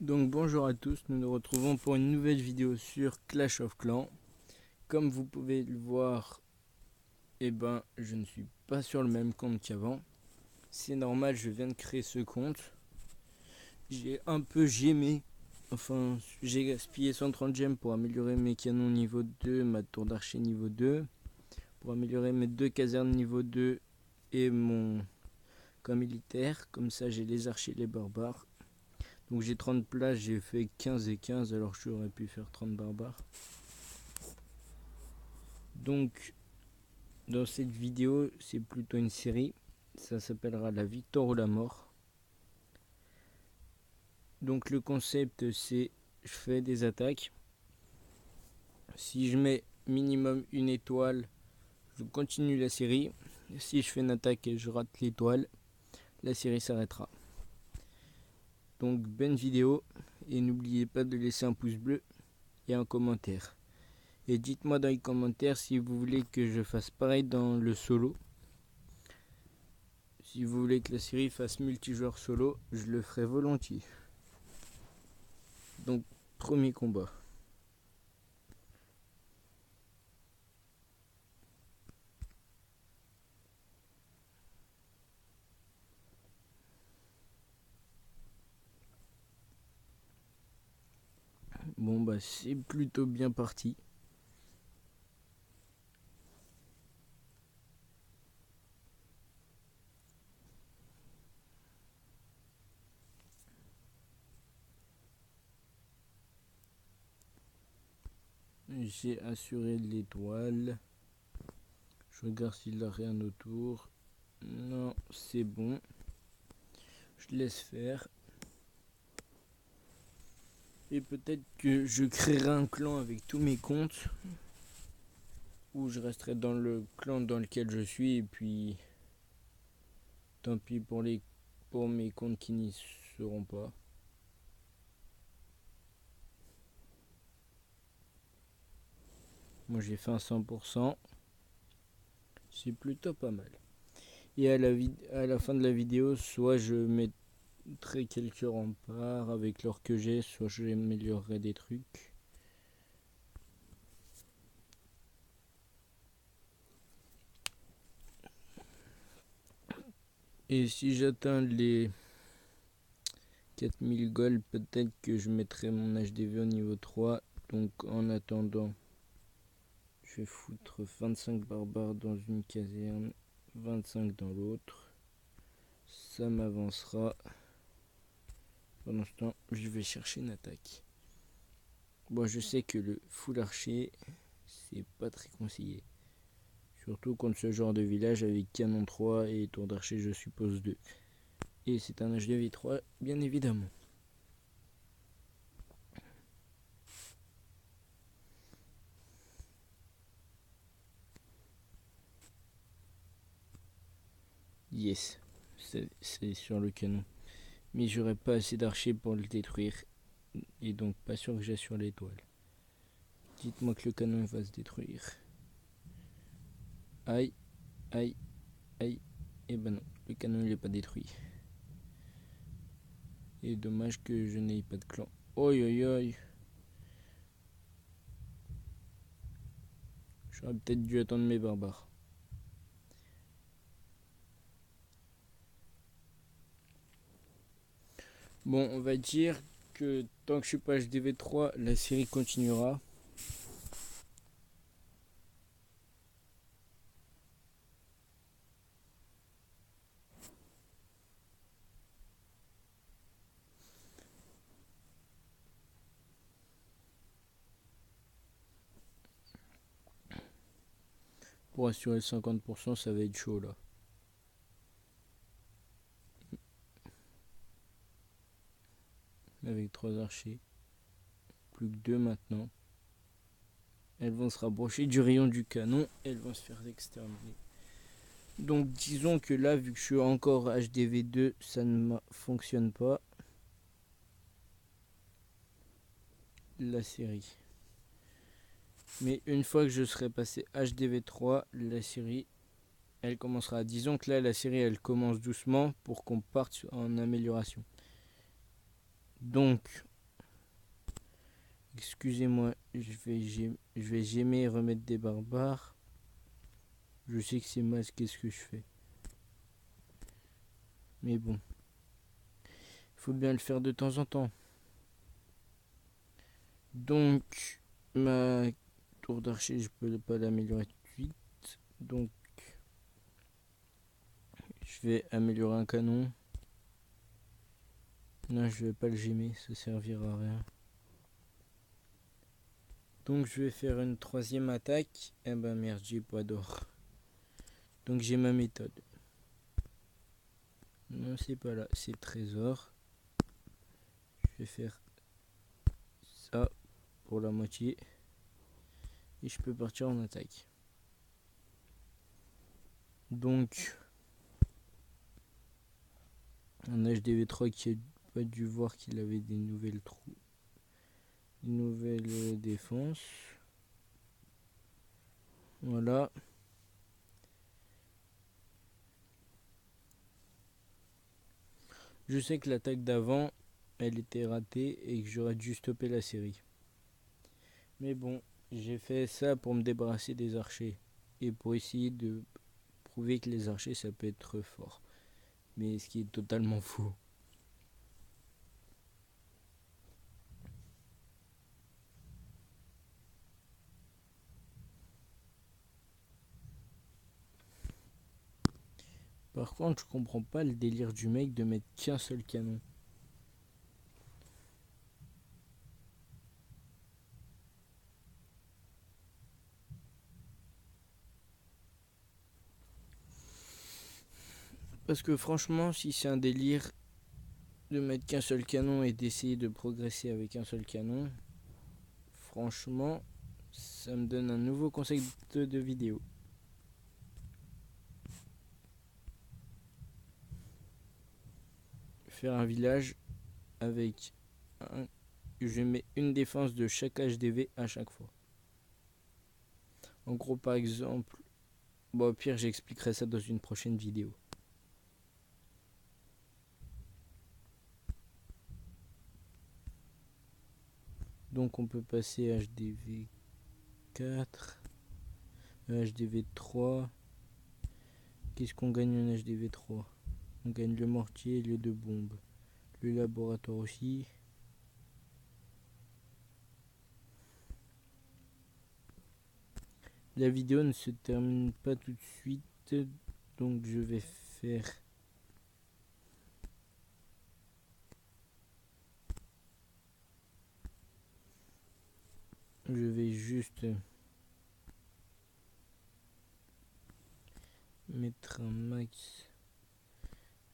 Donc bonjour à tous, nous nous retrouvons pour une nouvelle vidéo sur Clash of Clans. Comme vous pouvez le voir, je ne suis pas sur le même compte qu'avant. C'est normal, je viens de créer ce compte. J'ai un peu gémé, j'ai gaspillé 130 gemmes pour améliorer mes canons niveau 2, ma tour d'archer niveau 2, pour améliorer mes 2 casernes niveau 2 et mon camp militaire. Comme ça j'ai les archers et les barbares. Donc j'ai 30 places, j'ai fait 15 et 15 alors que j'aurais pu faire 30 barbares. Donc dans cette vidéo, c'est plutôt une série. Ça s'appellera la victoire ou la mort. Donc le concept c'est je fais des attaques. Si je mets minimum une étoile, je continue la série. Si je fais une attaque et je rate l'étoile, la série s'arrêtera. Donc bonne vidéo et n'oubliez pas de laisser un pouce bleu et un commentaire. Et dites-moi dans les commentaires si vous voulez que je fasse pareil dans le solo. Si vous voulez que la série fasse multijoueur solo, je le ferai volontiers. Donc premier combat. Bon bah c'est plutôt bien parti. J'ai assuré l'étoile. Je regarde s'il a rien autour. Non, c'est bon. Je laisse faire. Et peut-être que je créerai un clan avec tous mes comptes. Ou je resterai dans le clan dans lequel je suis. Et puis tant pis pour mes comptes qui n'y seront pas. Moi j'ai fait un 100%. C'est plutôt pas mal. Et à la fin de la vidéo, soit je mettrai quelques remparts avec l'or que j'ai, soit j'améliorerai des trucs. Et si j'atteins les 4000 gold, peut-être que je mettrai mon HDV au niveau 3. Donc en attendant, je vais foutre 25 barbares dans une caserne, 25 dans l'autre. Ça m'avancera. Pendant ce temps, je vais chercher une attaque. Bon, je sais que le full archer, c'est pas très conseillé. Surtout contre ce genre de village avec canon 3 et tour d'archer je suppose 2. Et c'est un HDV 3 bien évidemment. Yes, c'est sur le canon. Mais j'aurais pas assez d'archers pour le détruire. Et donc pas sûr que j'assure l'étoile. Dites-moi que le canon va se détruire. Aïe, aïe, aïe. Et ben non, le canon il est pas détruit. Et dommage que je n'ai pas de clan. Oi oi oi. J'aurais peut-être dû attendre mes barbares. Bon, on va dire que tant que je suis pas HDV3, la série continuera. Pour assurer 50%, ça va être chaud là. Avec 3 archers. Plus que 2 maintenant. Elles vont se rapprocher du rayon du canon. Elles vont se faire exterminer. Donc disons que là, vu que je suis encore HDV2, ça ne fonctionne pas. La série. Mais une fois que je serai passé HDV3, la série, elle commencera. Disons que là, la série, elle commence doucement pour qu'on parte en amélioration. Donc, Excusez-moi, je vais jamais remettre des barbares. Je sais que c'est masqué ce que je fais. Mais bon, il faut bien le faire de temps en temps. Donc, ma tour d'archer, je peux pas l'améliorer tout de suite. Donc, je vais améliorer un canon. Non, je vais pas le gémer, ça servira à rien. Donc, je vais faire une troisième attaque. Eh ben merde, j'ai pas d'or. Donc, j'ai ma méthode. Non, c'est pas là, c'est trésor. Je vais faire ça pour la moitié. Et je peux partir en attaque. Donc, un HDV3 qui a pas dû voir qu'il avait des nouvelles trous. Des nouvelles défenses. Voilà. Je sais que l'attaque d'avant, elle était ratée et que j'aurais dû stopper la série. Mais bon, j'ai fait ça pour me débarrasser des archers. Et pour essayer de prouver que les archers, ça peut être fort. Mais ce qui est totalement faux. Par contre, je comprends pas le délire du mec de mettre qu'un seul canon. Parce que franchement, si c'est un délire de mettre qu'un seul canon et d'essayer de progresser avec un seul canon, franchement, ça me donne un nouveau concept de vidéo. Faire un village avec un... Je mets une défense de chaque HDV à chaque fois. En gros, par exemple... Bon, au pire, j'expliquerai ça dans une prochaine vidéo. Donc, on peut passer HDV 4, HDV 3. Qu'est-ce qu'on gagne en HDV 3? On gagne le mortier et les 2 bombes. Le laboratoire aussi. La vidéo ne se termine pas tout de suite, donc je vais faire... Je vais juste mettre un max.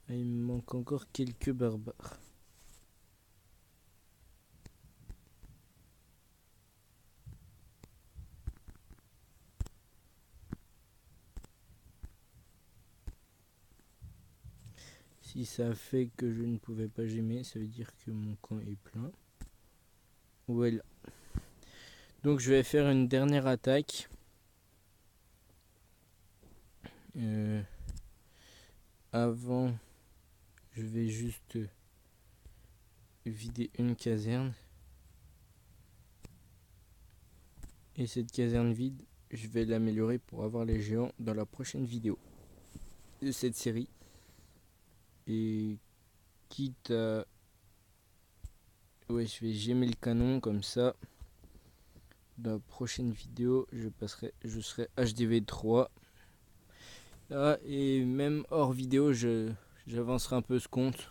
Ah, il me manque encore quelques barbares. Si ça fait que je ne pouvais pas gémer, ça veut dire que mon camp est plein. Voilà. Donc je vais faire une dernière attaque. Avant, je vais juste vider une caserne. Et cette caserne vide, je vais l'améliorer pour avoir les géants dans la prochaine vidéo de cette série. Et quitte à... Ouais, je vais gémer le canon comme ça. Dans la prochaine vidéo, je serai HDV 3. Là, et même hors vidéo, j'avancerai un peu ce compte.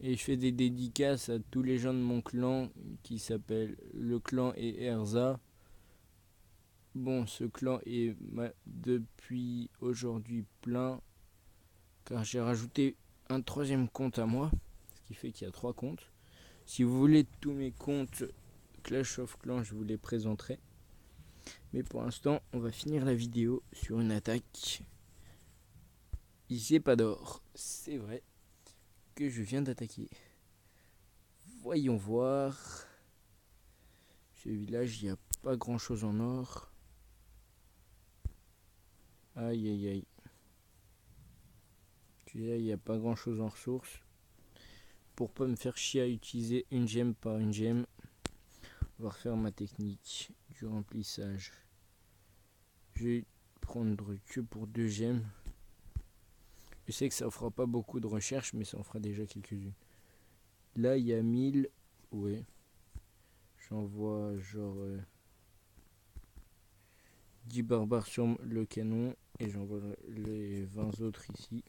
Et je fais des dédicaces à tous les gens de mon clan qui s'appelle le clan et Erza. Bon, ce clan est depuis aujourd'hui plein car j'ai rajouté un troisième compte à moi, ce qui fait qu'il y a 3 comptes. Si vous voulez tous mes comptes Clash of Clans, je vous les présenterai. Mais pour l'instant, on va finir la vidéo sur une attaque. J'ai pas d'or, c'est vrai que je viens d'attaquer. Voyons voir. Ce village, il n'y a pas grand chose en or. Aïe aïe aïe. Il n'y a pas grand chose en ressources. pour pas me faire chier à utiliser une gemme par une gemme, on va refaire ma technique du remplissage. Je vais prendre que pour 2 gemmes. Je sais que ça fera pas beaucoup de recherche, mais ça en fera déjà quelques-unes. Là, il y a 1000. Ouais. J'envoie genre 10 barbares sur le canon. Et j'envoie les 20 autres ici.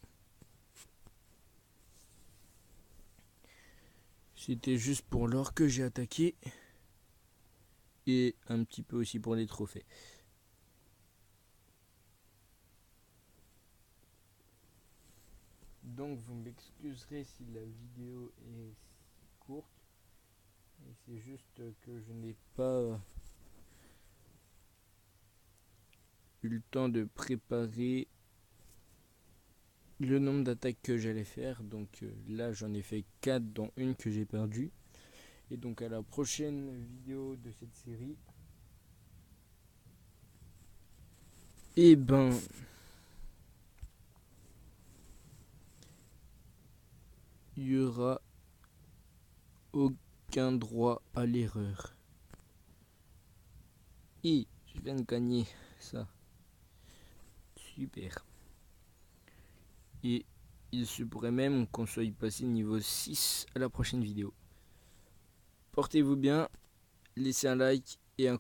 C'était juste pour l'or que j'ai attaqué. Et un petit peu aussi pour les trophées. Donc vous m'excuserez si la vidéo est courte. Et c'est juste que je n'ai pas eu le temps de préparer le nombre d'attaques que j'allais faire. Donc là j'en ai fait 4 dont une que j'ai perdue. Et donc à la prochaine vidéo de cette série, et ben il y aura aucun droit à l'erreur. Et je viens de gagner ça. Super. Et il se pourrait même qu'on soit passé niveau 6 à la prochaine vidéo. Portez-vous bien, laissez un like et un